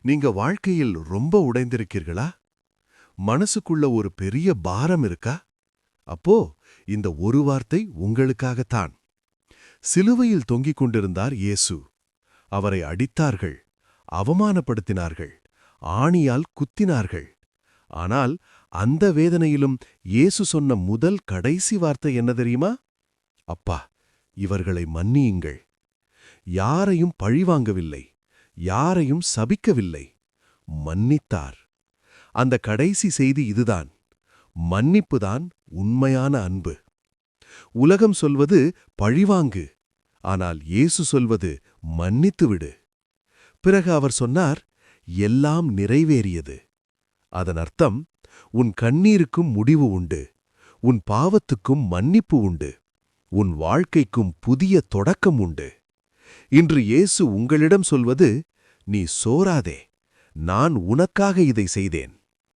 நீங்க வாழ்க்கையில் ரொம்ப உடைந்திருக்கீர்களா? மனசுக்குள்ள ஒரு பெரிய பாரம் இருக்கா? அப்போ இந்த ஒரு வார்த்தை உங்களுக்காகத்தான். சிலுவையில் தொங்கிக் கொண்டிருந்தார் இயேசு. அவரை அடித்தார்கள், அவமானப்படுத்தினார்கள், ஆணியால் குத்தினார்கள். ஆனால் அந்த வேதனையிலும் இயேசு சொன்ன முதல் கடைசி வார்த்தை என்ன தெரியுமா? அப்பா, இவர்களை மன்னியுங்கள். யாரையும் பழிவாங்கவில்லை, யாரையும் சபிக்கவில்லை, மன்னித்தார். அந்த கடைசி செய்தி இதுதான். மன்னிப்புதான் உண்மையான அன்பு. உலகம் சொல்வது பழிவாங்கு, ஆனால் இயேசு சொல்வது மன்னித்துவிடு. பிறகு அவர் சொன்னார், எல்லாம் நிறைவேறியது. அதன் அர்த்தம், உன் கண்ணீருக்கும் முடிவு உண்டு, உன் பாவத்துக்கும் மன்னிப்பு உண்டு, உன் வாழ்க்கைக்கும் புதிய தொடக்கம் உண்டு. இன்று இயேசு உங்களிடம் சொல்வது, நீ சோராதே, நான் உனக்காக இதை செய்தேன்.